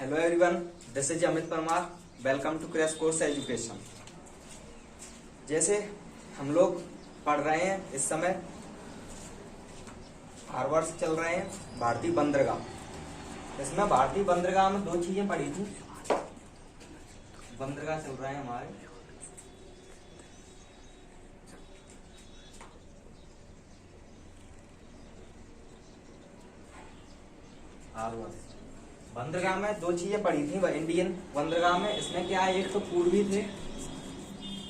Hello everyone, this is Amit Parmar. Welcome to crash course education. जैसे हम लोग पढ़ रहे हैं इस समय 4 वर्ष चल रहे हैं भारतीय बंदरगाह। इसमें भारतीय बंदरगाह में 2 चीजें पढ़ी थी। बंदरगाह चल रहे हैं हमारे बंदरगाह में 2 चीजें पड़ी थी इंडियन बंदरगाह में। इसमें क्या है, एक तो पूर्वी थे,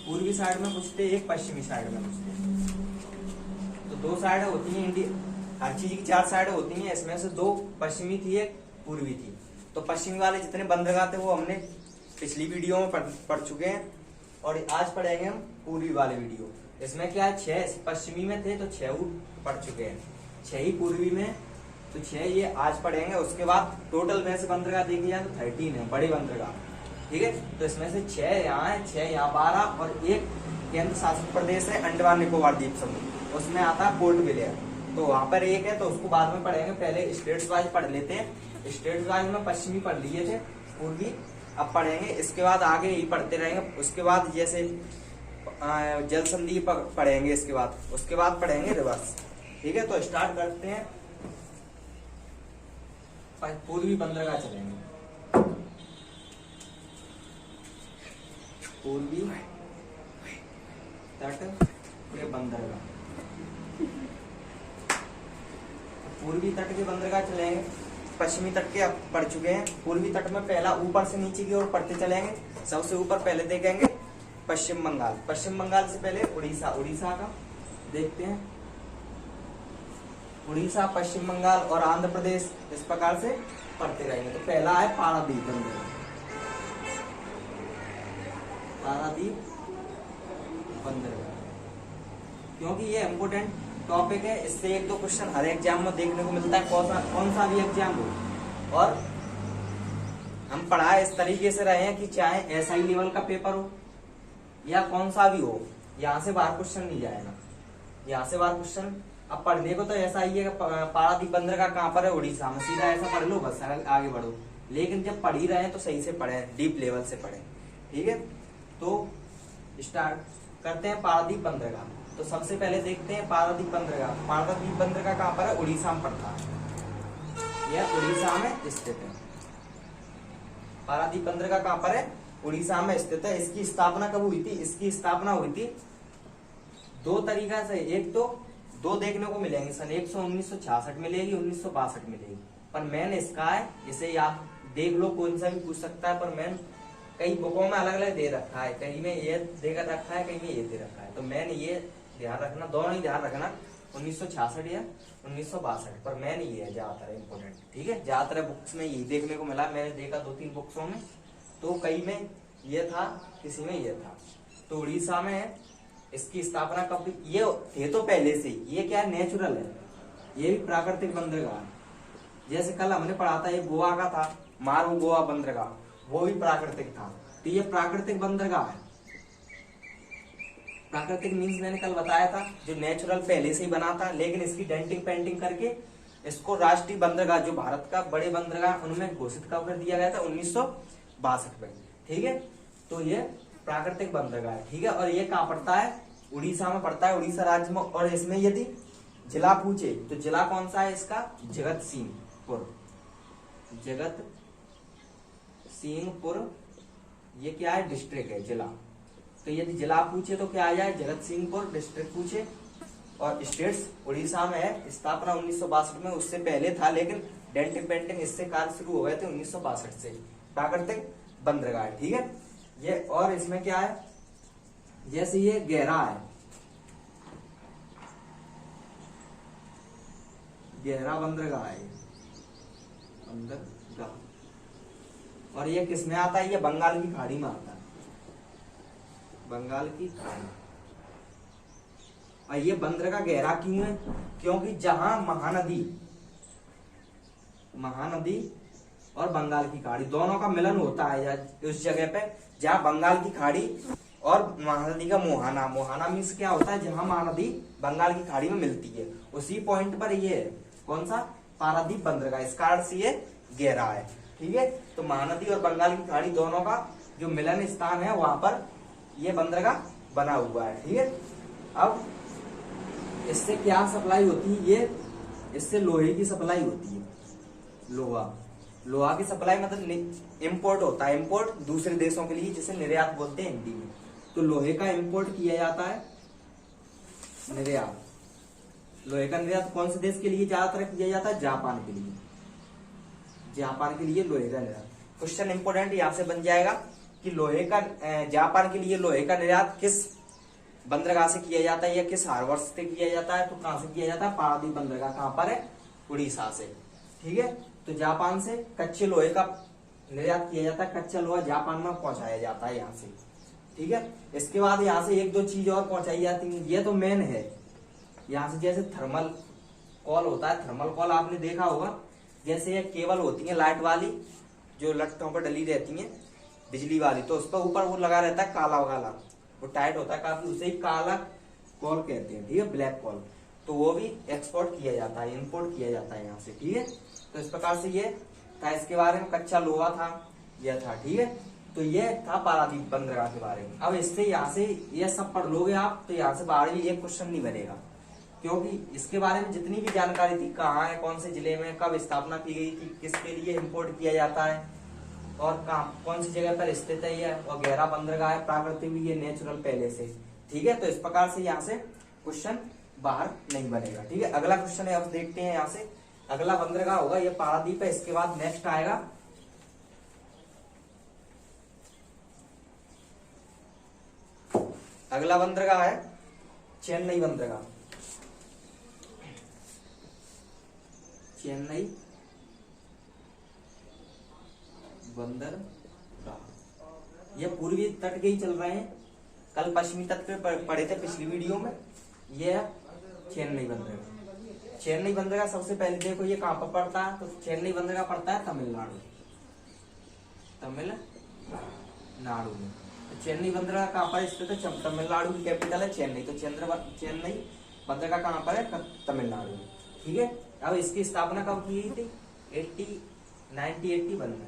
पूर्वी साइड में कुछ थे, एक पश्चिमी साइड में कुछ थे। तो 2 साइड होती हैं इंडियन, हर चीज की 4 साइड होती हैं। इसमें से 2 पश्चिमी थी, एक पूर्वी थी। तो पश्चिमी वाले जितने बंदरगाह थे वो हमने पिछली वीडियो में पढ़ चुके हैं और आज पढ़ेंगे हम पूर्वी वाले वीडियो। इसमें क्या है, 6 पश्चिमी में थे तो 6 पढ़ चुके हैं, 6 ही पूर्वी में तो 6 ये आज पढ़ेंगे। उसके बाद टोटल वैसे बंदरगाह देखी जाए तो 13 है बड़े बंदरगाह, ठीक है। तो इसमें से 6 यहाँ है, 6 यहाँ 12 और एक केंद्र शासित प्रदेश है अंडमान निकोबार द्वीप समूह, उसमें आता है पोर्ट ब्लेयर। तो वहां पर एक है, तो उसको बाद में पढ़ेंगे। पहले स्टेट्स वाइज पढ़ लेते हैं। स्टेट्स वाइज में पश्चिमी पढ़ लिए थे, पूर्वी अब पढ़ेंगे। इसके बाद आगे ही पढ़ते रहेंगे। उसके बाद जैसे जल संधि पढ़ेंगे, उसके बाद पढ़ेंगे रिवर्स, ठीक है। तो स्टार्ट करते हैं, पूर्वी बंदरगाह चलेंगे। पूर्वी तट के बंदरगाह, पूर्वी तट के बंदरगाह चलेंगे। पश्चिमी तट के अब पढ़ चुके हैं। पूर्वी तट में पहला ऊपर से नीचे की ओर पढ़ते चलेंगे। सबसे ऊपर पहले देखेंगे पश्चिम बंगाल। पश्चिम बंगाल से पहले उड़ीसा, उड़ीसा का देखते हैं। उड़ीसा, पश्चिम बंगाल और आंध्र प्रदेश, इस प्रकार से पढ़ते रहेंगे। तो पहला है पारादीप बंदरगाह, पारादीप बंदरगाह, क्योंकि ये इम्पोर्टेंट टॉपिक है। इससे 1-2 क्वेश्चन हर एग्जाम में देखने को मिलता है, कौन सा भी एग्जाम हो। और हम पढ़ाए इस तरीके से रहे हैं कि चाहे एसआई लेवल का पेपर हो या कौन सा भी हो, यहाँ से बाहर क्वेश्चन नहीं जाएगा, यहाँ से बाहर क्वेश्चन। अब पढ़ने को तो ऐसा ही है, पारादीप बंदरगाह कहाँ पर है, उड़ीसा में, सीधा ऐसा पढ़ लो बस, आगे बढ़ो। लेकिन जब पढ़ ही रहे हैं तो सही से पढ़े, डीप लेवल से पढ़े, ठीक है। तो स्टार्ट करते हैं पारादीप बंदरगाह। तो सबसे पहले देखते हैं पारादीप बंदरगाह। पारादीप बंदरगाह कहाँ पर है, उड़ीसा में पड़ता है, यह उड़ीसा में स्थित है। पारादीप बंदरगाह कहाँ पर है, उड़ीसा में स्थित है। इसकी स्थापना कब हुई थी, इसकी स्थापना हुई थी 2 तरीका से। एक तो 2 देखने को मिलेंगे, सन 1966 मिलेगी, 1962 मिलेगी। पर मेन इसका है, इसे याद देख लो, कौन सा भी पूछ सकता है। पर मेन कई बुकों में अलग अलग दे रखा है, कहीं में ये देकर रखा है, कहीं में ये दे रखा है। तो मेन ये ध्यान रखना, दोनों ही ध्यान रखना, 1966 या 1962। पर मेन ये है ज्यादातर इम्पोर्टेंट, ठीक है। ज्यादातर बुक्स में यही देखने को मिला, मैंने देखा 2-3 बुक्सों में, तो कई में ये था, किसी में ये था। तो उड़ीसा में है। इसकी स्थापना कब, ये थे तो पहले से। ये क्या है, नेचुरल है, ये भी प्राकृतिक बंदरगाह है। जैसे कल हमने पढ़ा था, ये गोवा का था, मारू गोवा बंदरगाह, वो भी प्राकृतिक था। तो ये प्राकृतिक बंदरगाह है। प्राकृतिक मीन्स मैंने कल बताया था, जो नेचुरल पहले से ही बना था, लेकिन इसकी डेंटिंग पेंटिंग करके इसको राष्ट्रीय बंदरगाह, जो भारत का बड़े बंदरगाह उनमें घोषित कब कर दिया गया था, 1962 में, ठीक है। तो ये प्राकृतिक बंदरगाह है, ठीक है। और ये कहाँ पड़ता है, उड़ीसा में पड़ता है, उड़ीसा राज्य में। और इसमें यदि जिला पूछे तो जिला कौन सा है इसका, जगत सिंहपुर, जगत सिंहपुर। ये क्या है, डिस्ट्रिक्ट है, जिला। तो यदि जिला पूछे तो क्या आ जाए, जगत सिंहपुर। डिस्ट्रिक्ट पूछे और स्टेट्स उड़ीसा में है। स्थापना 1962 में, उससे पहले था, लेकिन डेंटिंग पेंटिंग इससे कार्य शुरू हो गए थे 1962 से। प्राकृतिक बंदरगाह, ठीक है ये। और इसमें क्या है, जैसे ये गहरा है, गहरा बंदरगाह है, बंदरगाह। और ये किसमें आता है, ये बंगाल की खाड़ी में आता है, बंगाल की खाड़ी। और ये बंदरगाह गहरा क्यों है, क्योंकि जहां महानदी और बंगाल की खाड़ी दोनों का मिलन होता है उस जगह पे, जहां बंगाल की खाड़ी और महानदी का मोहाना मीन्स क्या होता है, जहां महानदी बंगाल की खाड़ी में मिलती है, उसी पॉइंट पर ये है, कौन सा, पारादीप बंदरगाह। इसका अर्थ ये गहरा है। ठीक है। तो महानदी और बंगाल की खाड़ी दोनों का जो मिलन स्थान है वहां पर ये बंदरगाह बना हुआ है, ठीक है। अब इससे क्या सप्लाई होती है, ये इससे लोहे की सप्लाई होती है। लोहा की सप्लाई मतलब इंपोर्ट होता है, इंपोर्ट दूसरे देशों के लिए, जिसे निर्यात बोलते हैं हिंदी में। तो लोहे का इंपोर्ट किया जाता है, निर्यात। लोहे का निर्यात कौन से देश के लिए ज्यादातर किया जाता है? जापान के लिए। जापान के लिए लोहे का निर्यात। क्वेश्चन इंपोर्टेंट यहां से बन जाएगा कि लोहे का जापान के लिए लोहे का निर्यात किस बंदरगाह से किया जाता है या किस हार्बर से किया जाता है? तो कहां से किया जाता है? पारादीप बंदरगाह। कहां पर है? उड़ीसा से, ठीक है। तो जापान से कच्चे लोहे का निर्यात किया जाता है, कच्चा लोहा जापान में पहुंचाया जाता है यहाँ से, ठीक है। इसके बाद यहाँ से एक दो चीज और पहुंचाई जाती है, ये तो मेन है। यहाँ से जैसे थर्मल कॉल होता है, थर्मल कॉल आपने देखा होगा, जैसे ये केबल होती है लाइट वाली जो लट्टों पर डली रहती है बिजली वाली, तो उस पर ऊपर वो लगा रहता है काला वाला, वो टाइट होता है काफी, उसे ही काला कॉल कहते हैं, ठीक है, ब्लैक कॉल। तो वो भी एक्सपोर्ट किया जाता है, इंपोर्ट किया जाता है यहाँ से, ठीक है। तो इस प्रकार से ये था, इसके बारे में कच्चा लोहा था, यह था, ठीक है। तो ये था पारादीप बंदरगाह के बारे में। अब इससे यहाँ से ये सब पढ़ लोगे आप, तो यहाँ से बाहर भी एक क्वेश्चन नहीं बनेगा, क्योंकि इसके बारे में जितनी भी जानकारी थी, कहाँ है, कौन से जिले में, कब स्थापना की गई थी, किसके लिए इंपोर्ट किया जाता है और कहाँ कौन सी जगह पर स्थित है ये, और गहरा बंदरगाह है, प्राकृतिक भी, ये नेचुरल पहले से, ठीक है। तो इस प्रकार से यहाँ से क्वेश्चन बाहर नहीं बनेगा, ठीक है। अगला क्वेश्चन है, अब देखते हैं यहाँ से। अगला बंदरगाह होगा ये पारादीप है, इसके बाद नेक्स्ट आएगा अगला बंदरगाह है चेन्नई बंदरगाह। चेन्नई बंदरगाह, ये पूर्वी तट के ही चल रहे हैं, कल पश्चिमी तट पे पढ़े थे पिछली वीडियो में। ये है चेन्नई बंदरगाह। चेन्नई बंदरगाह सबसे पहले देखो ये कहां पर पड़ता है, तो चेन्नई बंदरगाह पड़ता है तमिलनाडु, तमिलनाडु में। तो चेन्नई बंदरगाह कहां पर स्थित है? तमिलनाडु की कैपिटल है चेन्नई। तो चेन्नई बंदरगाह कहां पर है? तमिलनाडु में, ठीक है। अब इसकी स्थापना कब की गई थी? 1981 में,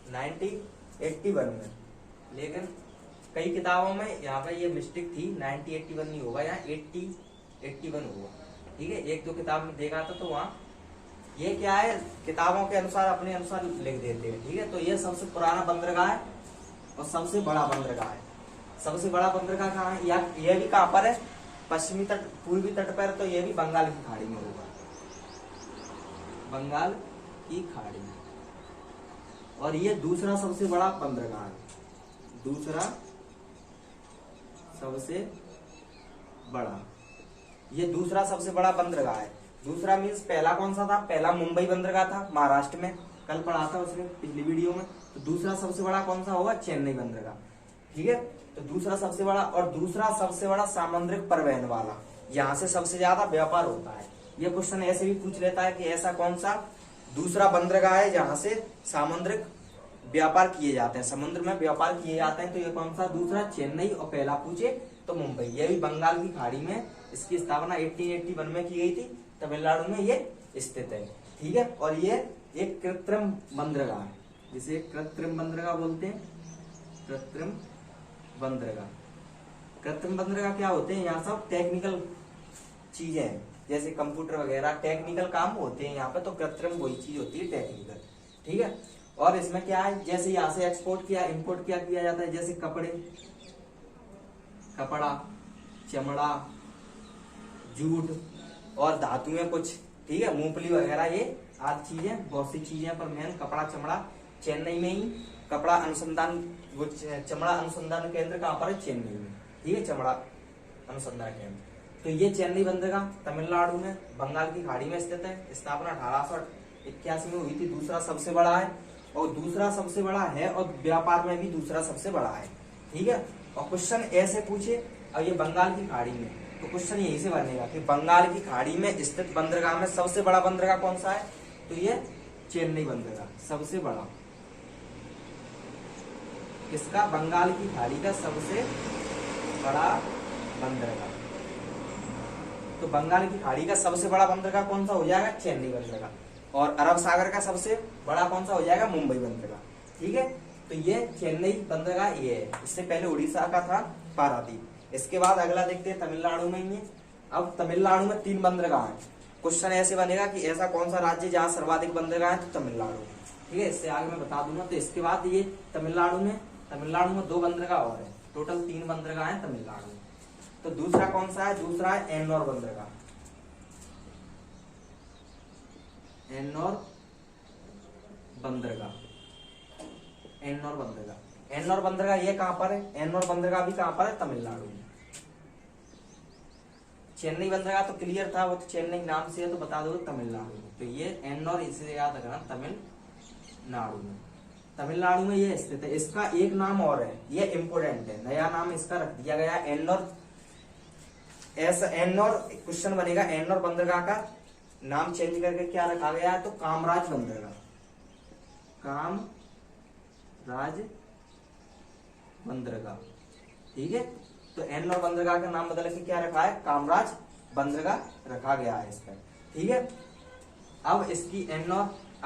1981 में। लेकिन कई किताबों में यहाँ पे ये मिस्टेक थी, 1981 नहीं होगा, यहाँ 81 होगा, ठीक है। एक दो किताब में देखा था, तो वहाँ ये क्या है, किताबों के अनुसार अपने अनुसार लिख देते हैं, ठीक है। तो ये सबसे पुराना बंदरगाह है और सबसे बड़ा बंदरगाह है। सबसे बड़ा बंदरगाह कहाँ है? यह भी कहाँ पर है? पश्चिमी तट, पूर्वी तट पर। तो ये भी बंगाल की खाड़ी में होगा, बंगाल की खाड़ी में। और ये दूसरा सबसे बड़ा बंदरगाह है, दूसरा सबसे बड़ा, ये दूसरा सबसे बड़ा बंदरगाह है। दूसरा मीन्स पहला कौन सा था? पहला मुंबई बंदरगाह था महाराष्ट्र में, कल पढ़ा था उसमें पिछली वीडियो में। तो दूसरा सबसे बड़ा कौन सा होगा? चेन्नई बंदरगाह, ठीक है। तो दूसरा सबसे बड़ा, और दूसरा सबसे बड़ा सामुद्रिक परिवहन वाला, यहाँ से सबसे ज्यादा व्यापार होता है। ये क्वेश्चन ऐसे भी पूछ लेता है कि ऐसा कौन सा दूसरा बंदरगाह है जहां से सामुद्रिक व्यापार किए जाते हैं, समुद्र में व्यापार किए जाते हैं। तो ये कौन सा? दूसरा चेन्नई, और पहला पूछे तो मुंबई। ये भी बंगाल की खाड़ी में, इसकी स्थापना 1881 में की गई थी, तमिलनाडु में ये स्थित है, ठीक है। और ये एक कृत्रिम बंदरगाह है, जिसे कृत्रिम बंदरगाह बोलते हैं, कृत्रिम बंदरगाह। कृत्रिम बंदरगाह क्या होते हैं? यहाँ सब टेक्निकल चीजें, जैसे कंप्यूटर वगैरह टेक्निकल काम होते हैं यहाँ पे। तो कृत्रिम वही चीज होती है, टेक्निकल, ठीक है। और इसमें क्या है, जैसे यहाँ से एक्सपोर्ट किया, इंपोर्ट किया जाता है, जैसे कपड़ा, चमड़ा, जूट और धातुएं कुछ, ठीक है, मूंगफली वगैरह, ये आदि चीजें, बहुत सी चीजें, पर मेन कपड़ा, चमड़ा। चेन्नई में ही कपड़ा अनुसंधान, वो चमड़ा अनुसंधान केंद्र कहाँ पर है? चेन्नई में, ठीक है, चमड़ा अनुसंधान केंद्र। तो ये चेन्नई बंदरगाह तमिलनाडु में बंगाल की खाड़ी में स्थित है। स्थापना 1881 में हुई थी। दूसरा सबसे बड़ा है, और दूसरा सबसे बड़ा है, और व्यापार में भी दूसरा सबसे बड़ा है, ठीक है। और क्वेश्चन ऐसे पूछे, और ये बंगाल की खाड़ी में, तो क्वेश्चन यही से बनेगा कि बंगाल की खाड़ी में स्थित बंदरगाह में सबसे बड़ा बंदरगाह कौन सा है? तो ये चेन्नई बंदरगाह सबसे बड़ा, इसका बंगाल की खाड़ी का सबसे बड़ा बंदरगाह। तो बंगाल की खाड़ी का सबसे बड़ा बंदरगाह कौन सा हो जाएगा? चेन्नई बंदरगाह। और अरब सागर का सबसे बड़ा कौन सा हो जाएगा, मुंबई बंदरगाह। ठीक है, तो ये चेन्नई बंदरगाह ये है। इससे पहले उड़ीसा का था पारादीप। इसके बाद अगला देखते हैं तमिलनाडु में ही है। अब तमिलनाडु में 3 बंदरगाह है। क्वेश्चन ऐसे बनेगा कि ऐसा कौन सा राज्य जहाँ सर्वाधिक बंदरगाह है, तो तमिलनाडु। ठीक है, इससे आगे मैं बता दूंगा। तो इसके बाद ये तमिलनाडु में 2 बंदरगाह और है, टोटल 3 बंदरगाह है तमिलनाडु में। तो दूसरा कौन सा है, दूसरा है एन्नोर बंदरगाह। एन्नोर बंदरगाह, एन्नोर बंदरगाह, एन्नोर बंदरगाह ये कहां पर है, एन्नोर बंदरगाह भी कहां पर है, तमिलनाडु में। चेन्नई बंदरगाह तो क्लियर था, वो तो चेन्नई नाम से है तो बता दो तमिलनाडु में। तो ये एन्नोर इसे याद रखना, तमिलनाडु में। तमिलनाडु में ये स्थित है। इसका एक नाम और है, ये इंपोर्टेंट है, नया नाम इसका रख दिया गया एन्नोर। ऐसा एन्नोर क्वेश्चन बनेगा, एन्नोर बंदरगाह का नाम चेंज करके क्या रखा गया है, तो कामराज बंदरगाह, कामराज बंदरगाह। ठीक है, तो एन्नोर बंदरगाह का नाम बदल के क्या रखा है, कामराज बंदरगाह रखा गया है इसका। ठीक है, अब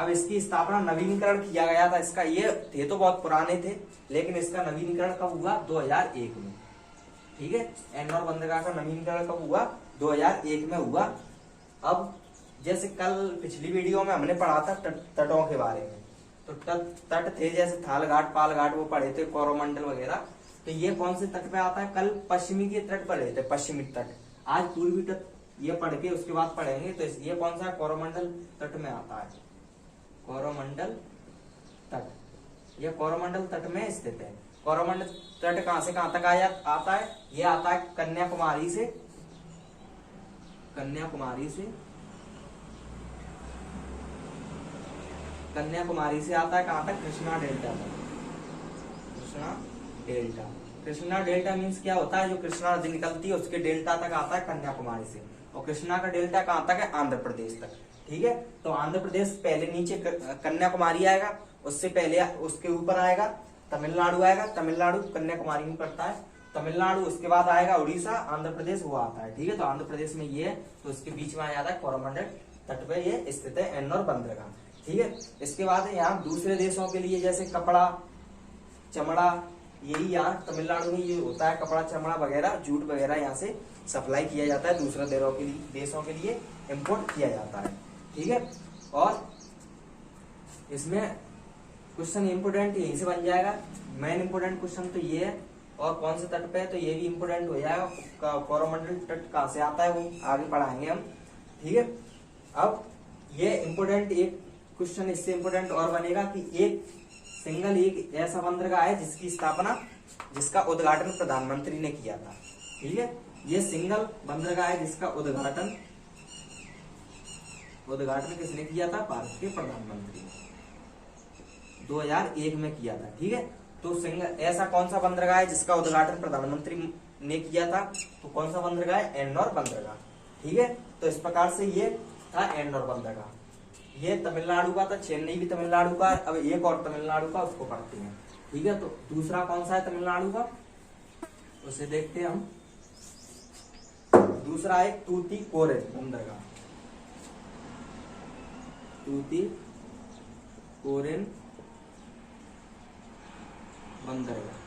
इसकी स्थापना नवीनीकरण किया गया था। इसका ये थे तो बहुत पुराने थे, लेकिन इसका नवीनीकरण कब हुआ, 2001 में। ठीक है, एन्नोर बंदरगाह का नवीनीकरण कब हुआ, 2001 में हुआ। अब जैसे कल पिछली वीडियो में हमने पढ़ा था तटों के बारे में, तो तट थे जैसे थालघाट, पालघाट, वो पढ़े थे, कोरोमंडल वगैरह। तो ये कौन से तट पे आता है, कल पश्चिमी के तट पर थे, पश्चिमी तट। आज पूर्वी तट ये पढ़ के उसके बाद पढ़ेंगे। तो ये कौन सा है, कोरोमंडल तट में आता है, कोरोमंडल तट। ये कोरोमंडल तट में स्थित है। कोरोमंडल तट कहां से कहां तक आता है, ये आता है कन्याकुमारी से, कन्याकुमारी से आता है कहां तक, कृष्णा डेल्टा तक। कृष्णा डेल्टा मीन्स क्या होता है, जो कृष्णा नदी निकलती है उसके डेल्टा तक आता है कन्याकुमारी से। और कृष्णा का डेल्टा कहां तक है, आंध्र प्रदेश तक। ठीक है, तो आंध्र प्रदेश पहले नीचे कन्याकुमारी आएगा, उससे पहले उसके ऊपर आएगा तमिलनाडु आएगा। तमिलनाडु कन्याकुमारी में पड़ता है। तमिलनाडु उसके बाद आएगा उड़ीसा, आंध्र प्रदेश वो आता है। ठीक है, तो आंध्र प्रदेश में ये है, तो इसके बीच में आ जाता है कोरोमंडल तट पे ये स्थित है एन्नोर बंदरगाह। ठीक है, इसके बाद यहाँ दूसरे देशों के लिए जैसे कपड़ा, चमड़ा, यही यहाँ तमिलनाडु में ये होता है, कपड़ा, चमड़ा वगैरह, जूट वगैरह यहाँ से सप्लाई किया जाता है, दूसरे देशों के लिए इम्पोर्ट किया जाता है। ठीक है, और इसमें क्वेश्चन इंपोर्टेंट यहीं से बन जाएगा। मेन इंपोर्टेंट क्वेश्चन तो ये है, और कौन से तट पे है, तो ये भी इंपोर्टेंट हो जाएगा। कोरोमंडल तट कहाँ से आता है वो आगे पढ़ाएंगे हम। ठीक है, अब ये इंपोर्टेंट एक क्वेश्चन इससे इंपोर्टेंट और बनेगा कि एक ऐसा बंदरगाह है जिसका उद्घाटन प्रधानमंत्री ने किया था। ठीक है, ये सिंगल बंदरगाह है जिसका उद्घाटन किसने किया था, भारत के प्रधानमंत्री ने 2001 में किया था। ठीक है, तो ऐसा कौन सा बंदरगाह है जिसका उद्घाटन प्रधानमंत्री ने किया था, तो कौन सा बंदरगाह है, एन्नोर बंदरगाह। ठीक है, तो इस प्रकार से ये था एन्नोर बंदरगाह। ये तमिलनाडु का था, चेन्नई भी तमिलनाडु का। अब एक और तमिलनाडु का, उसको पढ़ते हैं। ठीक है, तो दूसरा कौन सा है तमिलनाडु का, उसे देखते हैं हम। दूसरा है तूतीकोरिन बंदरगाह, तूतीकोरिन बंदरगाह।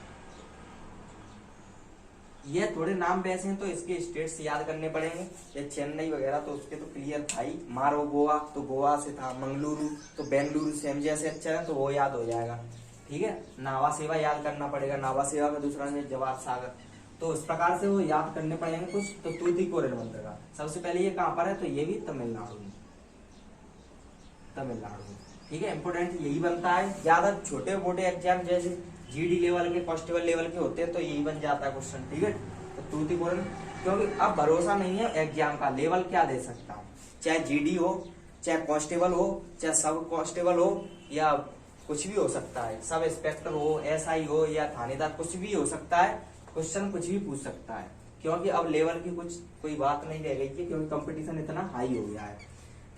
ये थोड़े नाम वैसे हैं तो इसके स्टेट्स याद करने पड़ेंगे। ये चेन्नई वगैरह तो उसके तो क्लियर था ही। मारो गोवा तो गोवा से था, मंगलुरु तो बेंगलुरु से, हम जैसे अच्छा है तो वो याद हो जाएगा। ठीक है, नावा सेवा याद करना पड़ेगा, नावा सेवा का दूसरा नाम जवाहर सागर। तो इस प्रकार से वो याद करने पड़ेंगे कुछ। तो तूतीकोरिन बंदरगाह सबसे पहले ये कहां पर है, तो ये भी तमिलनाडु में। ठीक है, इंपोर्टेंट यही बनता है। ज्यादा छोटे मोटे एग्जाम जैसे जीडी लेवल के, कांस्टेबल लेवल के होते हैं तो यही बन जाता है क्वेश्चन। ठीक है, तो तूतीकोरिन, क्योंकि अब भरोसा नहीं है एग्जाम का, लेवल क्या दे सकता हूँ, चाहे जीडी हो, चाहे कांस्टेबल हो, चाहे सब कांस्टेबल हो, या कुछ भी हो सकता है, सब इंस्पेक्टर हो, एसआई हो या थानेदार, कुछ भी हो सकता है। क्वेश्चन कुछ भी पूछ सकता है, क्योंकि अब लेवल की कोई बात नहीं रह गई है, क्योंकि कंपटीशन इतना हाई हो गया है।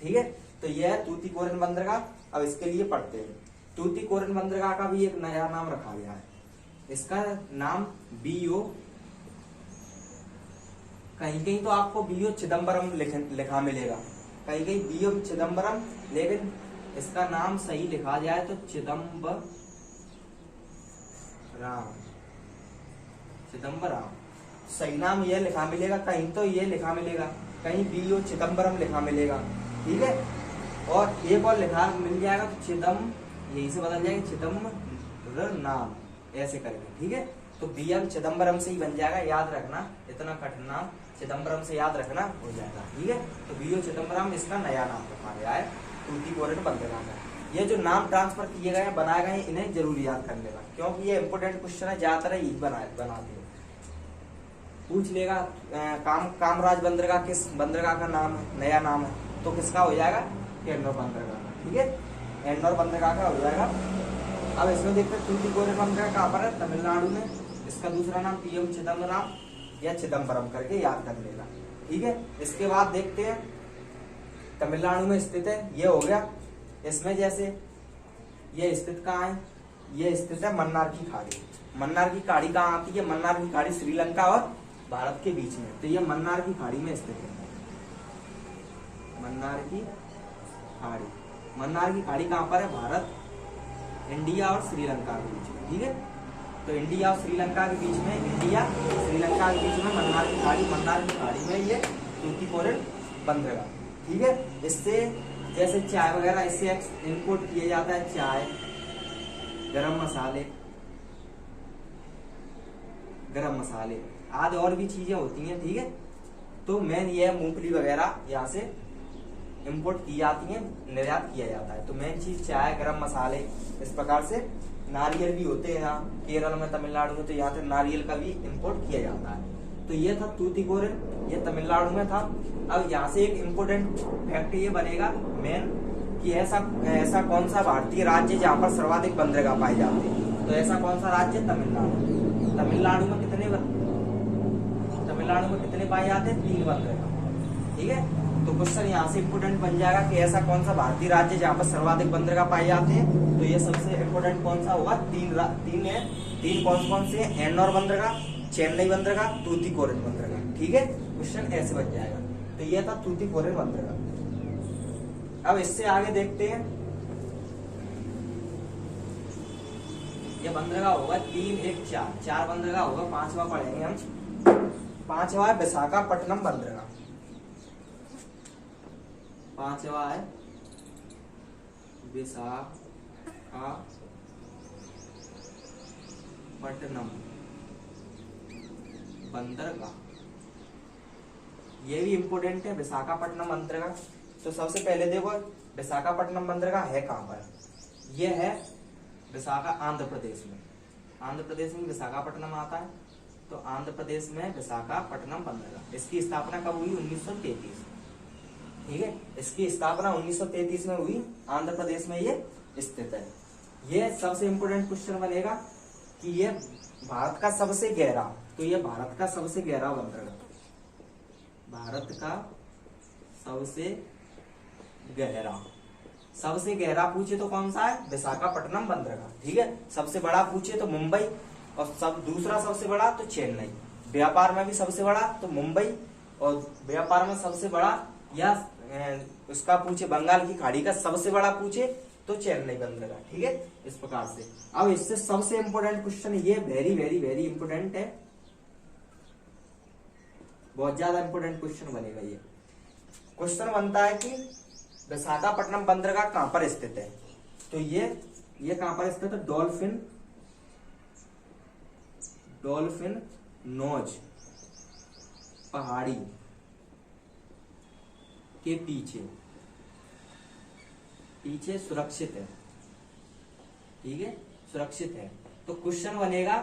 ठीक है, तो यह है तूतीकोरिन बंदरगाह। अब इसके लिए पढ़ते हैं। तूतीकोरिन बंदरगाह का भी एक नया नाम रखा गया है। इसका नाम बीओ, कहीं कहीं तो आपको बीओ चिदम्बरम लिखा मिलेगा, कही गई बी ऑफ चिदम्बरम, लेकिन इसका नाम सही लिखा जाए तो चिदम्बरम, चिदम्बरम सही नाम ये लिखा मिलेगा, कहीं तो ये लिखा मिलेगा, कहीं बी ऑफ चिदम्बरम लिखा मिलेगा, ठीक है। और एक और लिखा मिल जाएगा तो चिदम, यही से बदल जाएगा चिदम्बर नाम, ऐसे करके, ठीक है। तो बी एम चिदम्बरम से ही बन जाएगा, याद रखना, इतना कठिन नाम चिदम्बरम से याद रखना हो जाएगा, ठीक है। तो बी ओ चिदम्बरम इसका नया नाम रखा गया है टूटीकोरिन बंदरगाह में। ये जो नाम ट्रांसफर किए गए हैं, बनाए गए हैं, इन्हें जरूर याद कर लेना, क्योंकि ये इंपोर्टेंट क्वेश्चन है, ज्यादातर यही बनाते हैं। पूछ लेगा कामराज बंदरगाह किस बंदरगाह का नाम है, नया नाम है, तो किसका हो जाएगा, एन्नौर बंदरगाह का, ठीक है, एन्नौर बंदरगाह का हो जाएगा। अब इसमें देखते हैं टूटीकोरिन बंदरगाह कहाँ पर है, तमिलनाडु में, इसका दूसरा नाम पीएम चिदम्बरम या चिदम्बरम करके याद कर लेना, ठीक है। इसके बाद देखते हैं तमिलनाडु में स्थित है, ये हो गया। इसमें जैसे ये स्थित कहाँ है, ये स्थित है मन्नार की खाड़ी। मन्नार की खाड़ी कहाँ आती है, मन्नार की खाड़ी श्रीलंका और भारत के बीच में, तो ये मन्नार की खाड़ी में स्थित है, मन्नार की खाड़ी। मन्नार की खाड़ी कहाँ पर है, भारत, इंडिया और श्रीलंका के बीच में, ठीक है। तो इंडिया और श्रीलंका के बीच में, इंडिया श्रीलंका के बीच में मन्नार की खाड़ी, मन्नार की खाड़ी में ये टूटीकोरिन बंदरगाह, ठीक है। इससे जैसे चाय वगैरह इससे इंपोर्ट किया जाता है, चाय, गरम मसाले आदि और भी चीजें होती हैं, ठीक है। तो मेन ये मूंगफली वगैरह यहाँ से इंपोर्ट की जाती है, निर्यात किया जाता है। तो मेन चीज चाय, गरम मसाले, इस प्रकार से नारियल भी होते हैं यहाँ केरल में, तमिलनाडु में, तो यहाँ से नारियल का भी इंपोर्ट किया जाता है। तो ये था टूटीकोरिन, ये तमिलनाडु में था। अब यहाँ से एक इम्पोर्टेंट फैक्ट ये बनेगा मेन कि ऐसा कौन सा भारतीय राज्य जहाँ पर सर्वाधिक बंदरगाह पाए जाते हैं, तो ऐसा कौन सा राज्य, तमिलनाडु। तमिलनाडु में कितने पाए जाते हैं, 3 बंदरगाह, ठीक है। तो क्वेश्चन यहाँ से इम्पोर्टेंट बन जाएगा कि ऐसा कौन सा भारतीय राज्य जहाँ पर सर्वाधिक बंदरगाह पाए जाते हैं, तो ये सबसे इम्पोर्टेंट कौन सा होगा, 3 है। 3 कौन से हैं, एन्नौर बंदरगाह, चेन्नई बंदरगाह, टूटीकोरिन बंदरगाह, ठीक है। क्वेश्चन ऐसे बन जाएगा। तो ये था टूटीकोरिन बंदरगाह। अब इससे आगे देखते हैं, ये बंदरगाह होगा 3, 1, 4 बंदरगाह होगा, 5वां पढ़ेंगे हम। 5वां है विशाखापट्टनम बंदरगाह, 5वां है विशाखापट्टनम बंदरगाह। ये भी इंपोर्टेंट है, विशाखापट्टनम बंदरगाह। तो सबसे पहले देखो विशाखापट्टनम बंदरगाह है कहाँ पर, ये है आंध्र प्रदेश में। आंध्र प्रदेश में विशाखापट्टनम आता है, तो आंध्र प्रदेश में विशाखापट्टनम बंदरगाह। इसकी स्थापना कब हुई, 1933, ठीक है। इसकी स्थापना 1933 में हुई, आंध्र प्रदेश में ये स्थित है। ये सबसे इंपोर्टेंट क्वेश्चन बनेगा कि ये भारत का सबसे गहरा, तो ये भारत का सबसे गहरा बंदरगाह, भारत का सबसे गहरा पूछे तो कौन सा है, विशाखापट्टनम बंदरगाह, ठीक है। सबसे बड़ा पूछे तो मुंबई, और दूसरा सबसे बड़ा तो चेन्नई। व्यापार में भी सबसे बड़ा तो मुंबई, और व्यापार में सबसे बड़ा या उसका पूछे बंगाल की खाड़ी का सबसे बड़ा पूछे तो चेन्नई बंदरगाह, ठीक है। इस प्रकार से अब इससे सबसे इंपोर्टेंट क्वेश्चन, ये वेरी वेरी वेरी इंपोर्टेंट है, बहुत ज्यादा इंपोर्टेंट क्वेश्चन बनेगा। ये क्वेश्चन बनता है कि विशाखापट्टनम बंदरगाह कहां पर स्थित है, तो ये कहां पर स्थित है, डॉल्फिन नोज पहाड़ी के पीछे सुरक्षित है, ठीक है, सुरक्षित है। तो क्वेश्चन बनेगा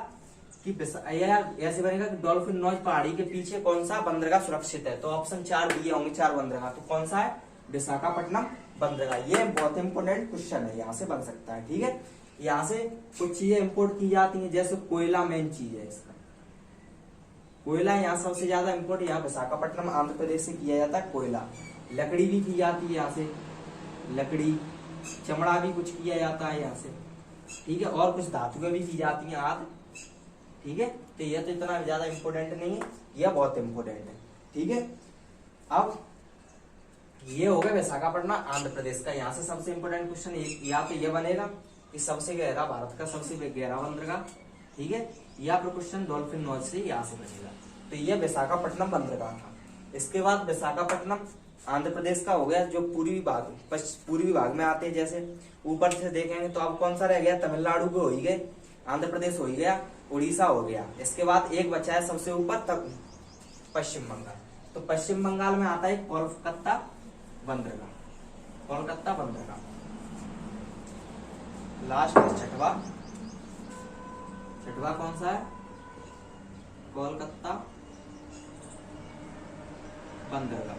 कि ऐसे बनेगा कि डॉल्फिन नोज पहाड़ी के पीछे कौन सा बंदरगाह सुरक्षित है, तो ऑप्शन 4 दिए होंगे, 4 बंदरगाह, तो कौन सा है, विशाखापट्टनम बंदरगाह। ये बहुत इंपोर्टेंट क्वेश्चन है, यहाँ से बन सकता है, ठीक है। यहाँ से कुछ चीजें इंपोर्ट की जाती हैं, जैसे कोयला मेन चीज है इसका, कोयला यहाँ सबसे ज्यादा इंपोर्ट, यहाँ विशाखापट्टनम आंध्र प्रदेश से किया जाता है कोयला। लकड़ी भी की जाती है यहाँ से, लकड़ी, चमड़ा भी कुछ किया जाता है यहाँ से, ठीक है, और कुछ धातुएं भी की जाती हैं आदि, ठीक है। तो ये तो इतना ज्यादा इंपोर्टेंट नहीं है, यह बहुत इंपोर्टेंट है, ठीक है। अब ये हो गया विशाखापट्टनम आंध्र प्रदेश का। यहाँ से सबसे इंपोर्टेंट क्वेश्चन या तो ये बनेगा कि सबसे गहरा, भारत का सबसे गहरा बंदरगाह, ठीक है, या फिर क्वेश्चन डॉल्फिन नॉच से यहाँ से बनेगा। तो ये विशाखापट्टनम बंदरगाह था। इसके बाद विशाखापट्टनम आंध्र प्रदेश का हो गया, जो पूर्वी भाग में आते हैं। जैसे ऊपर से देखेंगे तो अब कौन सा रह गया, तमिलनाडु को हो ही गए, आंध्र प्रदेश हो ही गया, उड़ीसा हो गया। इसके बाद एक बचा है सबसे ऊपर तक पश्चिम बंगाल। तो पश्चिम बंगाल में आता है कोलकाता बंदरगाह, कोलकाता बंदरगाह। लास्ट छठवा कौन सा है, कोलकाता बंदरगाह।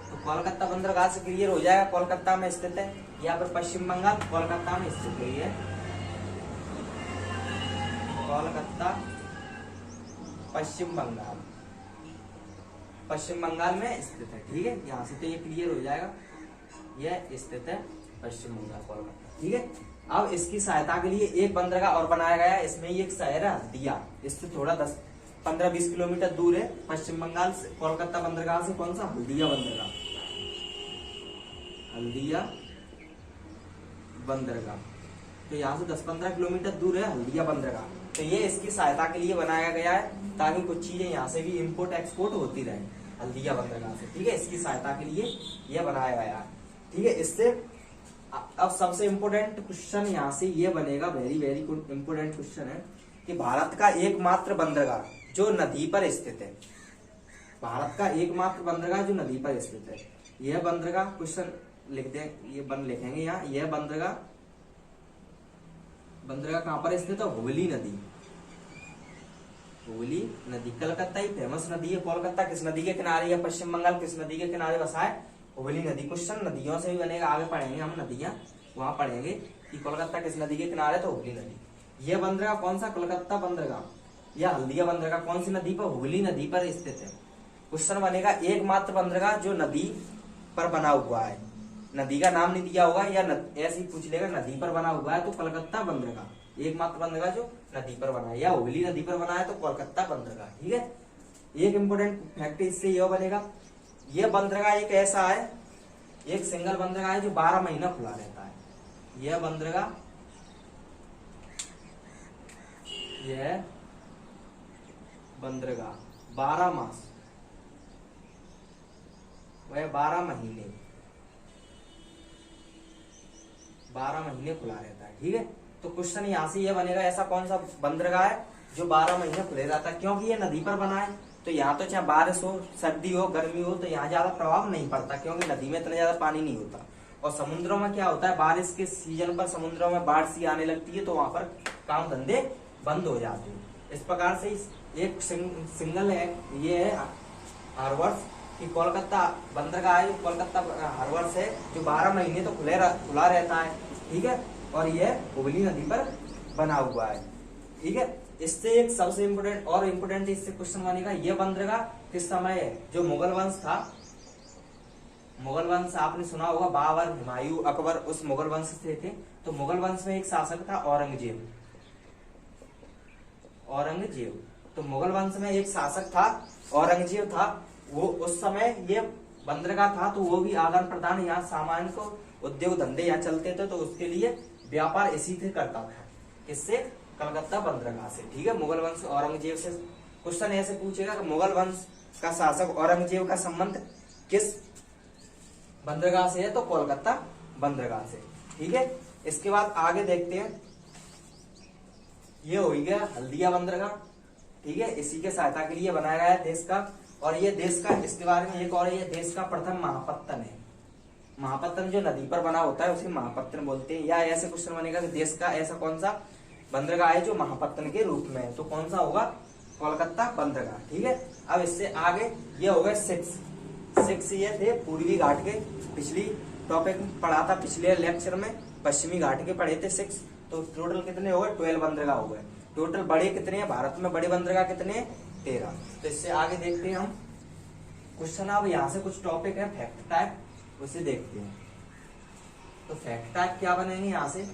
तो कोलकाता बंदरगाह से क्लियर हो जाएगा कोलकाता में स्थित है, या फिर पश्चिम बंगाल कोलकाता में स्थित है। ये कोलकाता पश्चिम बंगाल में स्थित है, ठीक है। यहाँ से तो ये क्लियर हो जाएगा, यह स्थित है पश्चिम बंगाल कोलकाता, ठीक है। अब इसकी सहायता के लिए एक बंदरगाह और बनाया गया है। इसमें ये एक शहर है हल्दिया, इससे थोड़ा 10-15-20 किलोमीटर दूर है पश्चिम बंगाल से, कोलकाता बंदरगाह से। कौन सा, हल्दिया बंदरगाह, हल्दिया बंदरगाह। तो यहाँ से 10-15 किलोमीटर दूर है हल्दिया बंदरगाह। तो ये इसकी सहायता के लिए बनाया गया है, ताकि कुछ चीजें यहाँ से भी इंपोर्ट एक्सपोर्ट होती रहे हल्दिया बंदरगाह से, ठीक है। इसकी सहायता के लिए यह बनाया गया है, ठीक है। इससे अब सबसे इंपोर्टेंट क्वेश्चन यहाँ से ये बनेगा, वेरी वेरी इंपोर्टेंट क्वेश्चन है कि भारत का एकमात्र बंदरगाह जो नदी पर स्थित है, भारत का एकमात्र बंदरगाह जो नदी पर स्थित है, यह बंदरगाह, क्वेश्चन लिख दे, ये लिखेंगे यहाँ, यह बंदरगाह कहाँ पर स्थित है, हुगली नदी, हुगली नदी। कलकत्ता ही फेमस नदी है, कोलकाता किस नदी के किनारे या पश्चिम बंगाल किस नदी के किनारे बसा है, हुगली नदी। क्वेश्चन नदियों से भी बनेगा, आगे पढ़ेंगे हम नदियां, वहां पढ़ेंगे कि कोलकाता किस नदी के किनारे, तो हुगली नदी। यह बंदरगाह कौन सा, कोलकाता बंदरगाह या हल्दिया बंदरगाह कौन सी नदी पर, हुगली नदी पर स्थित है। क्वेश्चन बनेगा एकमात्र बंदरगाह जो नदी पर बना हुआ है, नदी का नाम नहीं दिया होगा, या ऐसे ही पूछ लेगा नदी पर बना हुआ है तो कोलकाता बंदरगाह, एकमात्र बंदरगाह जो नदी पर बना है, या हुगली नदी पर बना है तो कोलकाता बंदरगाह, ठीक है। एक इंपोर्टेंट फैक्ट इससे यह बनेगा, यह बंदरगाह एक ऐसा है, एक सिंगल बंदरगाह है जो 12 महीना खुला रहता है। यह बंदरगाह 12 मास, वह 12 महीने खुला रहता है, ठीक है। तो क्वेश्चन यहाँ से यह बनेगा, ऐसा कौन सा बंदरगाह है जो 12 महीने खुले रहता है, क्योंकि ये नदी पर बना है। तो यहाँ तो चाहे बारिश हो, सर्दी हो, गर्मी हो, तो यहाँ ज्यादा प्रभाव नहीं पड़ता, क्योंकि नदी में इतना ज्यादा पानी नहीं होता। और समुद्रों में क्या होता है, बारिश के सीजन पर समुद्रों में बाढ़ सी आने लगती है, तो वहां पर काम धंधे बंद हो जाते हैं। इस प्रकार से एक सिंगल है, ये है हार्वर्स कि कोलकाता बंदरगाह है, कोलकाता हार्वर्स है जो 12 महीने तो खुला रहता है, ठीक है। और यह हुगली नदी पर बना हुआ है, ठीक है। इससे एक सबसे इम्पोर्टेंट इससे क्वेश्चन बनेगा, यह बंदरगाह किस समय है, जो मुगल वंश था, मुगल वंश आपने सुना होगा, बाबर, हुमायूं, अकबर, उस मुगल वंश से थे। तो मुगल वंश में एक शासक था औरंगजेब, तो मुगल वंश में एक शासक था औरंगजेब था, वो उस समय ये बंदरगाह था, तो वो भी आदान प्रदान यहाँ सामान को उद्योग धंधे यहाँ चलते थे, तो उसके लिए व्यापार इसी से करता था, किससे, कलकत्ता बंदरगाह से, ठीक है। मुगल वंश औरंगजेब से क्वेश्चन ऐसे पूछेगा कि मुगल वंश का शासक औरंगजेब का संबंध किस बंदरगाह से है, तो कोलकाता बंदरगाह से, ठीक है। इसके बाद आगे देखते हैं, ये हो गया हल्दिया बंदरगाह, ठीक है। इसी के सहायता के लिए बनाया गया है देश का, और ये देश का, इसके बारे में एक और, ये देश का प्रथम महापत्तन है। महापत्तन जो नदी पर बना होता है उसे महापत्तन बोलते हैं। या ऐसे क्वेश्चन बनेगा कि देश का ऐसा कौन सा बंदरगाह है जो महापत्तन के रूप में है, तो कौन सा होगा, कोलकाता बंदरगाह, ठीक है। अब इससे आगे ये हो गए 6 ये थे पूर्वी घाट के, पिछली टॉपिक पढ़ा था पिछले लेक्चर में, पश्चिमी घाट के पढ़े थे 6। तो टोटल कितने हो गए, 12 बंदरगाह हो गए। टोटल बड़े कितने हैं भारत में, बड़े बंदरगाह कितने हैं, 13। तो इससे आगे देखते हैं हम क्वेश्चन। अब यहाँ से कुछ टॉपिक है फैक्ट टाइप, उसे देखते हैं। तो फैक्ट टाइप क्या बनेंगे, यहाँ से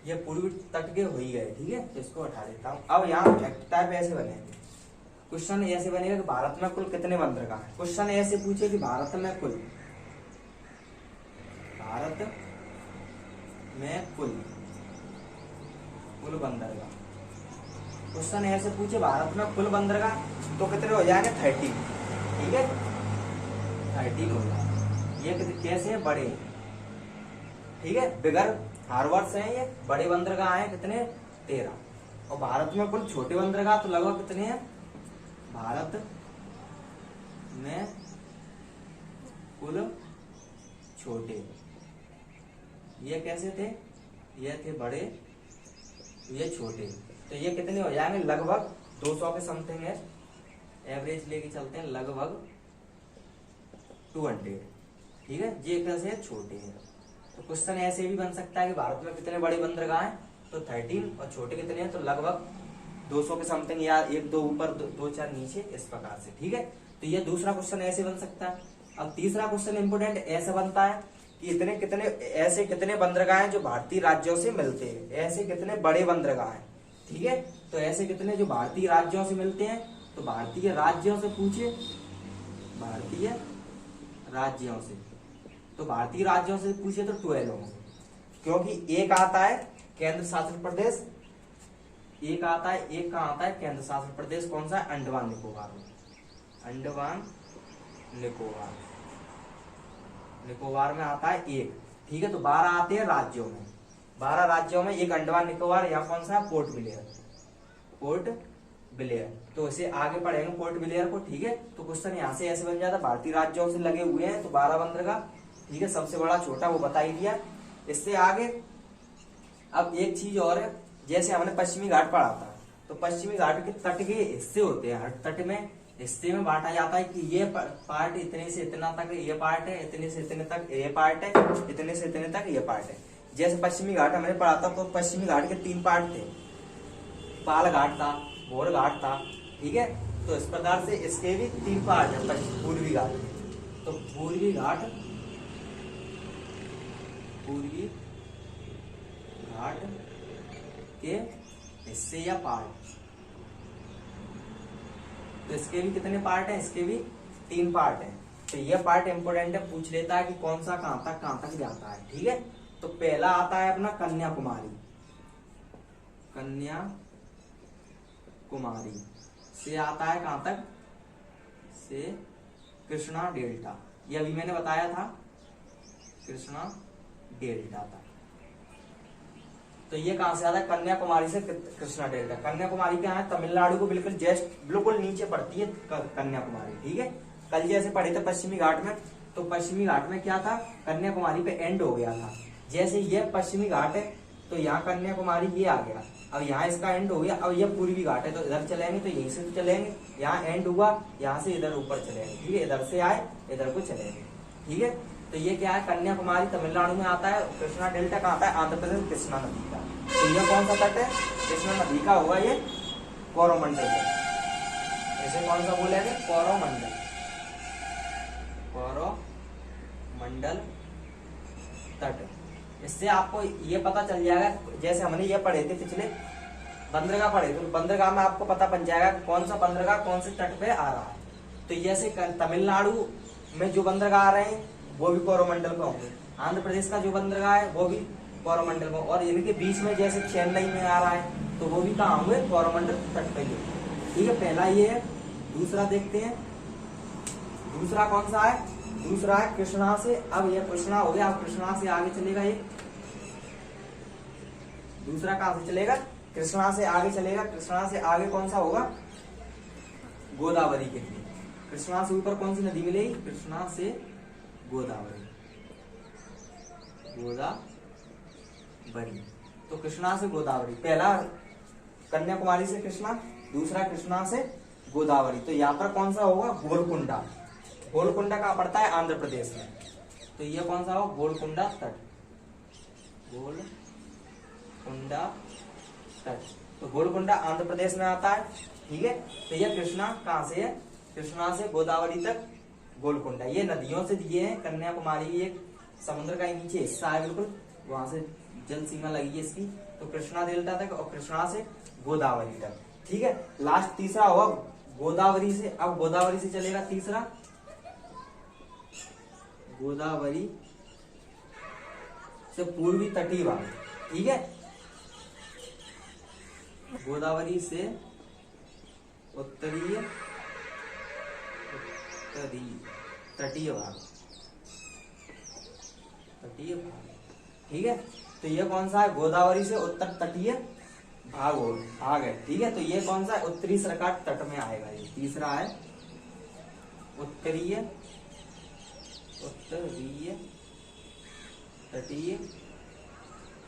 ये पूर्वी तट के हो ही गए, ठीक है। तो इसको हटा देता हूँ। अब यहाँ फैक्ट टाइप ऐसे बनेंगे, क्वेश्चन ऐसे बनेगा कि भारत में कुल कितने बंदरगाह हैं। क्वेश्चन ऐसे पूछे कि भारत में कुल बंदरगाह। क्वेश्चन ऐसे पूछे भारत में कुल बंदरगाह तो कितने हो जाएंगे 13। ठीक है 13 हो जाएंगे। ये कैसे है बड़े, ठीक है बिगर हार्वर्ड से हैं ये बड़े बंदरगाह हैं कितने 13। और भारत में कुल छोटे बंदरगाह तो लगभग कितने हैं। भारत में कुल छोटे ये कैसे थे, ये थे बड़े ये छोटे, तो ये कितने हो जाएंगे लगभग 200 के समथिंग है। एवरेज लेके चलते हैं लगभग 200। ठीक है ये कैसे छोटे हैं। तो क्वेश्चन ऐसे भी बन सकता है कि भारत में कितने बड़े बंदरगाह हैं तो 13 और छोटे कितने हैं तो लगभग 200 के समथिंग या 1-2 ऊपर 2-4 नीचे इस प्रकार से। ठीक है तो ये दूसरा क्वेश्चन ऐसे बन सकता है। अब तीसरा क्वेश्चन इंपोर्टेंट ऐसे बनता है कि इतने कितने ऐसे कितने बंदरगाह हैं जो भारतीय राज्यों से मिलते हैं, ऐसे कितने बड़े बंदरगाह हैं। ठीक है तो ऐसे कितने जो भारतीय राज्यों से मिलते हैं तो भारतीय राज्यों से पूछे, भारतीय राज्यों से तो भारतीय राज्यों से पूछे तो 12 होंगे, क्योंकि एक आता है केंद्र शासित प्रदेश, एक आता है एक कहाँ आता है केंद्र शासित प्रदेश कौन सा है अंडमान निकोबार में। अंडमान निकोबार में आता है एक। ठीक है तो 12 आते हैं राज्यों में, 12 राज्यों में एक अंडमान निकोबार, यहाँ कौन सा है पोर्ट ब्लेयर। तो इसे आगे पढ़ेंगे पोर्ट ब्लेयर को। ठीक है तो क्वेश्चन यहाँ से ऐसे बन जाता है भारतीय राज्यों से लगे हुए हैं तो 12 बंदरगाह। ठीक है सबसे बड़ा छोटा वो बता ही दिया। इससे आगे अब एक चीज और है, जैसे हमने पश्चिमी घाट पढ़ा था तो पश्चिमी घाट के तट के हिस्से होते हैं, हर तट में हिस्से में बांटा जाता है कि ये पार्ट इतने से इतना तक ये पार्ट है, इतने से इतने तक ये पार्ट है, इतने से इतने तक ये पार्ट है। जैसे पश्चिमी घाट हमने पढ़ा था तो पश्चिमी घाट के 3 पार्ट थे, पाल घाट था, भोर घाट था। ठीक है तो इस प्रकार से इसके भी 3 पार्ट है पूर्वी घाट के। तो पूर्वी घाट के हिस्से या पार्ट, तो इसके भी कितने पार्ट हैं, इसके भी 3 पार्ट हैं। तो ये पार्ट इंपोर्टेंट है, पूछ लेता है कि कौन सा कहां तक जाता है। ठीक है तो पहला आता है अपना कन्याकुमारी से आता है कहां तक से कृष्णा डेल्टा, ये अभी मैंने बताया था कृष्णा डेल्टा था। तो ये कहां से आता है कन्याकुमारी से कृष्णा डेल्टा। कन्याकुमारी क्या है तमिलनाडु को बिल्कुल नीचे पड़ती है कन्याकुमारी। ठीक है कल जैसे पढ़े थे पश्चिमी घाट में, तो पश्चिमी घाट में क्या था कन्याकुमारी पे एंड हो गया था। जैसे ये पश्चिमी घाट है तो यहाँ कन्याकुमारी ये आ गया, अब यहाँ इसका एंड हो गया। अब ये पूर्वी घाट है तो इधर चलेंगे तो यहीं से तो चलेंगे, यहाँ एंड हुआ यहाँ से इधर ऊपर चलेंगे। ठीक है इधर से आए इधर को चलेंगे। ठीक है तो ये क्या है कन्याकुमारी तमिलनाडु में आता है, कृष्णा डेल्टा कहाँ आता है आंध्र प्रदेश कृष्णा नदी का। तो ये कौन सा तट है कृष्णा नदी का होगा ये कोरोमंडल तट। इसे कौन सा बोलेंगे कोरोमंडल तट। इससे आपको ये पता चल जाएगा, जैसे हमने ये पढ़े थे पिछले बंदरगाह पढ़े थे, तो बंदरगाह में आपको पता बन जाएगा कौन सा बंदरगाह कौन से तट पे आ रहा है। तो जैसे तमिलनाडु में जो बंदरगाह आ रहे हैं वो भी कोरोमंडल पे होंगे, आंध्र प्रदेश का जो बंदरगाह है वो भी कोरोमंडल में, और इनके बीच में जैसे चेन्नई में आ रहा है तो वो भी कहाँ होंगे कोरोमंडल तट पे ही। ठीक है पहला ये है। दूसरा देखते हैं, दूसरा कौन सा है, दूसरा है कृष्णा से। अब ये कृष्णा हो गया, अब कृष्णा से आगे चलेगा ये दूसरा कहां से चलेगा कृष्णा से आगे चलेगा। कृष्णा से आगे कौन सा होगा गोदावरी के लिए। कृष्णा से ऊपर कौन सी नदी मिलेगी कृष्णा से गोदावरी। तो कृष्णा से गोदावरी, पहला कन्याकुमारी से कृष्णा, दूसरा कृष्णा से गोदावरी। तो यहाँ पर कौन सा होगा गोलकुंडा। गोलकुंडा कहाँ पड़ता है आंध्र प्रदेश में, तो ये कौन सा होगा गोलकुंडा तट। गोलकुंडा तट तो गोलकुंडा आंध्र प्रदेश में आता है। ठीक है तो ये कृष्णा कहाँ से है कृष्णा से गोदावरी तक गोलकुंडा। ये नदियों से दिए हैं, कन्याकुमारी एक समुद्र का नीचे हिस्सा है बिल्कुल, वहां से जल सीमा लगी है इसकी। तो कृष्णा डेल्टा तक और कृष्णा से गोदावरी तक। ठीक है लास्ट तीसरा होगा गोदावरी से, अब गोदावरी से चलेगा तीसरा, गोदावरी से पूर्वी तटीय भाग, ठीक है, गोदावरी से उत्तरीय तटीय भाग, तटीय भाग, ठीक है। तो ये कौन सा है, गोदावरी से उत्तर तटीय भाग है, ठीक है। तो ये कौन सा है, उत्तरी सरकार तट में आएगा, ये तीसरा है उत्तरीय तटीय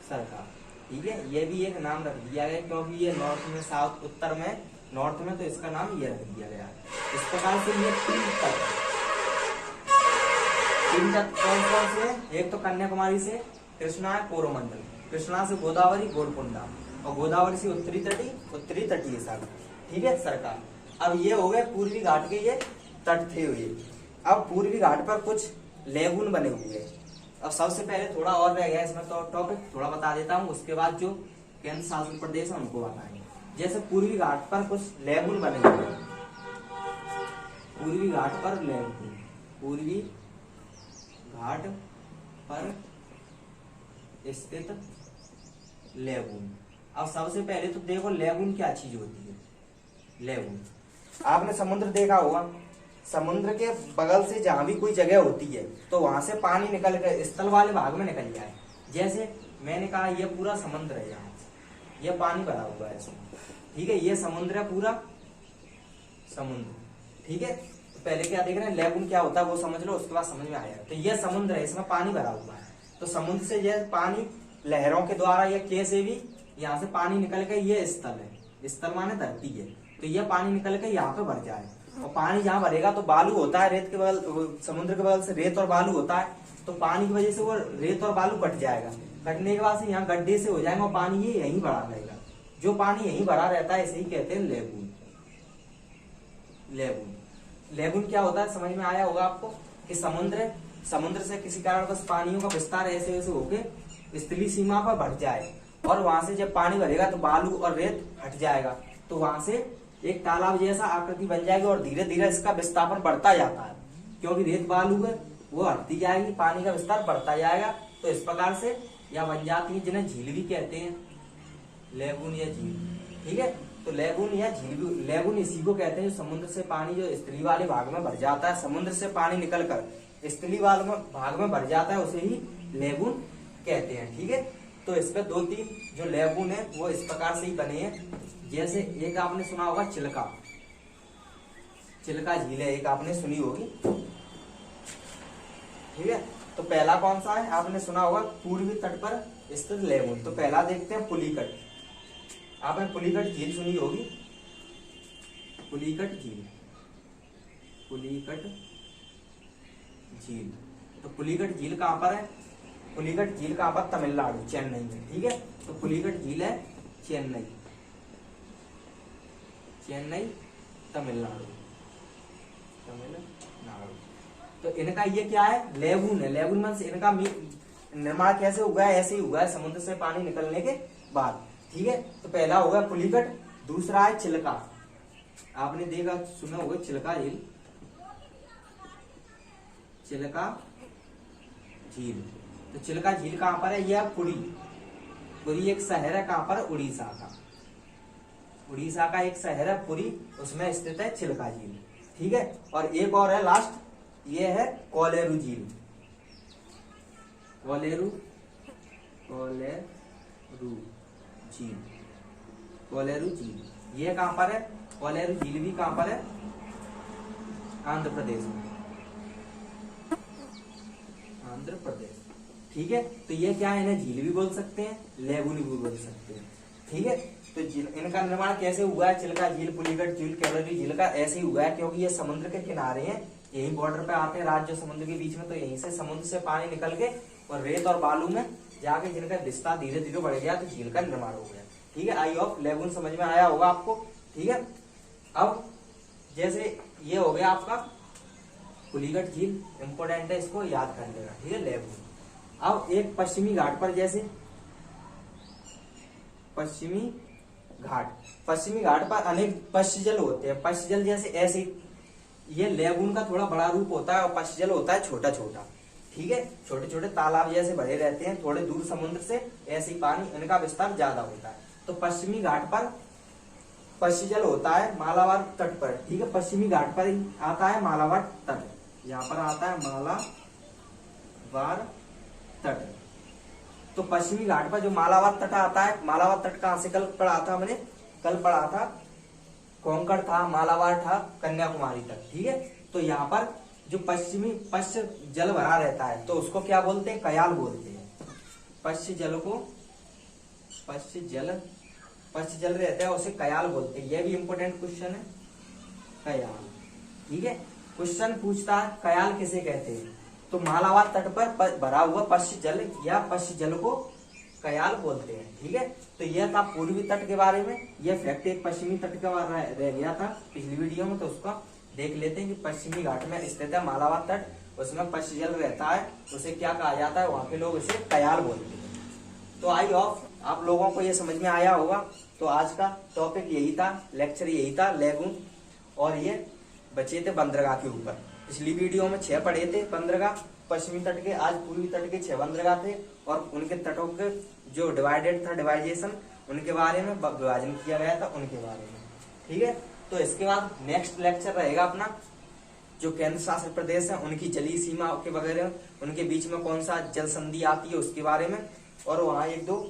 सरकार, ठीक है। ये भी एक नाम रख दिया गया क्योंकि ये नॉर्थ में, साउथ उत्तर में, नॉर्थ में, तो इसका नाम ये रख दिया गया है। इस प्रकार से ये तीन तट कौन कौन से, एक तो कन्याकुमारी से कृष्णा है कोरोमंडल, कृष्णा से गोदावरी गोलकुंडा, और गोदावरी से उत्तरी तटीय सागर, ठीक है सरकार। अब ये हो गए पूर्वी घाट के ये तट थे हुए। अब पूर्वी घाट पर कुछ लेगुन बने हुए हैं। अब सबसे पहले थोड़ा और रह गया इसमें, तो टॉपिक थोड़ा बता देता हूँ, उसके बाद जो केंद्र शासित प्रदेश है उनको बताएंगे। जैसे पूर्वी घाट पर कुछ लेगुन बने हुए हैं, पूर्वी घाट पर लेगुन, पूर्वी घाट पर स्थित लेगुन। अब सबसे पहले तो देखो लेगुन क्या चीज होती है। लेगुन, आपने समुद्र देखा होगा, समुद्र के बगल से जहां भी कोई जगह होती है तो वहां से पानी निकल कर स्थल वाले भाग में निकल जाए। जैसे मैंने कहा ये पूरा समुद्र है, यहाँ ये पानी भरा हुआ है इसमें, ठीक है, ये समुद्र है, पूरा समुद्र, ठीक है। तो पहले क्या देख रहे हैं, लेगुन क्या होता है वो समझ लो, उसके बाद समझ में आएगा। तो ये समुद्र है, इसमें पानी भरा हुआ है, तो समुद्र से ये पानी लहरों के द्वारा या कैसे भी यहाँ से पानी निकल के, ये स्थल है, स्थल माने धरती है, तो ये पानी निकल के यहाँ पे भर जाए। और पानी जहाँ भरेगा तो बालू होता है, रेत के बगल, समुद्र के बगल से रेत और बालू होता है, तो पानी की वजह से वो रेत और बालू कट जाएगा। कटने के बाद से यहाँ गड्ढे से हो जाएगा और पानी ये यहीं भरा रहेगा। जो पानी यहीं भरा रहता है इसे ही कहते हैं लेगुन। लेगुन क्या होता है समझ में आया होगा आपको, कि समुद्र से किसी कारण बस पानियों का विस्तार ऐसे ऐसे होके स्थलीय सीमा पर बढ़ जाए, और वहां से जब पानी भरेगा तो बालू और रेत हट जाएगा, तो वहां से एक तालाब जैसा आकृति बन जाएगी, और धीरे धीरे इसका विस्तापन बढ़ता जाता है, क्योंकि रेत बालू है वो हटती जाएगी, पानी का विस्तार बढ़ता जाएगा। तो इस प्रकार से यह बन जाती है, जिन्हें झील भी कहते हैं, लेगुन या झील, ठीक है। तो लेगुन या झील भी, लेगुन इसी को कहते हैं जो समुद्र से पानी जो स्थलीय वाले भाग में भर जाता है, समुद्र से पानी निकलकर स्थलीय वाले भाग में भर जाता है, उसे ही लेगुन कहते हैं, ठीक है। तो इसमें दो तीन जो लेगुन है वो इस प्रकार से ही बने हैं। जैसे एक आपने सुना होगा चिल्का झील है, एक आपने सुनी होगी, ठीक है। तो पहला कौन सा है, आपने सुना होगा पूर्वी तट पर स्थित लेगुन। तो पहला देखते हैं पुलिकट, आपने पुलिकट झील सुनी होगी, पुलिकट झील। तो पुलिकट झील कहां पर है, पुलिकट झील कहां पर, तमिलनाडु, चेन्नई में, ठीक है। तो पुलिकट झील है चेन्नई, तमिलनाडु। तो इनका ये क्या है, लेगुन है। लेगुन मींस इनका निर्माण कैसे हुआ है, ऐसे ही हुआ है समुद्र से पानी निकलने के बाद, ठीक है। तो पहला होगा पुलिकट, दूसरा है चिल्का, आपने देखा सुना होगा चिल्का झील, तो चिल्का झील कहां पर है, यह पुरी एक शहर है, कहां पर, उड़ीसा का एक शहर है पुरी, उसमें स्थित है चिल्का झील, ठीक है। और एक और है लास्ट, ये है कोलेरू झील, कोलेरू झील, ये कहां पर है, कोलेरू झील भी कहां पर है, आंध्र प्रदेश में, ठीक है। तो ये क्या है, इन्हें झील भी बोल सकते हैं, लेगुन भी बोल सकते हैं, ठीक है। तो इनका निर्माण कैसे हुआ है, चिल्का झील, पुलिकट झील, कोलेरू झील का ऐसे ही हुआ है, क्योंकि ये समुद्र के किनारे हैं, यही बॉर्डर पे आते हैं राज्य समुद्र के बीच में, तो यहीं से समुद्र से पानी निकल के और रेत और बालू में जाके जिनका विस्तार धीरे धीरे बढ़ गया, तो झील का निर्माण हो गया, ठीक है। आई होप लेगुन समझ में आया होगा आपको, ठीक है। अब जैसे ये हो गया आपका पुलिकट झील, इंपोर्टेंट है, इसको याद कर लेना, ठीक है, लेगुन। अब एक पश्चिमी घाट पर, जैसे पश्चिमी घाट। पश्चिमी घाट पर अनेक पश्च जल होते हैं। पश्च जल जैसे ऐसे, ये लेगून का थोड़ा बड़ा रूप होता है और पश्च जल होता है छोटा छोटा, ठीक है, छोटे छोटे तालाब जैसे भरे रहते हैं, थोड़े दूर समुद्र से, ऐसे ही पानी, इनका विस्तार ज्यादा होता है। तो पश्चिमी घाट पर पश्च जल होता है मालाबार तट पर, ठीक है, पश्चिमी घाट पर आता है मालाबार तट, यहाँ पर आता है मालाबार तट। तो पश्चिमी घाट पर जो मालाबार तट आता है, मालाबार तट कहां से कल पढ़ा था हमने, कल पढ़ा था कोंकण था, मालाबार था, कन्याकुमारी तक, ठीक है। तो यहाँ पर जो पश्चिमी पश्च जल भरा रहता है तो उसको क्या बोलते हैं, कयाल बोलते हैं। पश्च जल को पश्च जल रहता है उसे कयाल बोलते हैं। यह भी इंपॉर्टेंट क्वेश्चन है, कयाल, ठीक है। क्वेश्चन पूछता है कयाल किसे कहते हैं, तो मालाबार तट पर भरा हुआ पश्च जल या पश्च जल को कयाल बोलते हैं, ठीक है। तो यह था पूर्वी तट के बारे में। यह फैक्ट एक पश्चिमी तट का रह गया था पिछली वीडियो में, तो उसका देख लेते हैं कि पश्चिमी घाट में स्थित है मालाबार तट, उसमें पश्च जल रहता है, उसे क्या कहा जाता है, वहां के लोग उसे कयाल बोलते हैं। तो आई होप आप लोगों को ये समझ में आया होगा। तो आज का टॉपिक यही था, लेक्चर यही था, लेगून, और ये बचे थे बंदरगाह के ऊपर। पिछली वीडियो में 6 पढ़े थे बंदरगाह पश्चिमी तट के, आज पूर्वी तट के 6 बंदरगाह थे, और उनके तटों के जो डिवाइडेड था, डिवाइडेशन, उनके बारे में विभाजन किया गया था, उनके बारे में, ठीक है। तो इसके बाद नेक्स्ट लेक्चर रहेगा अपना जो केंद्र शासित प्रदेश है, उनकी जलीय सीमा के वगैरह, उनके बीच में कौन सा जल संधि आती है उसके बारे में, और वहाँ 1-2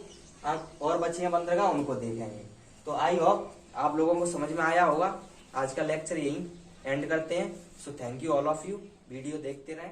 और बचे हैं बंदरगाह, उनको देखेंगे। तो आई होप आप लोगों को समझ में आया होगा। आज का लेक्चर यही एंड करते हैं। So thank you all of you, video देखते रहें।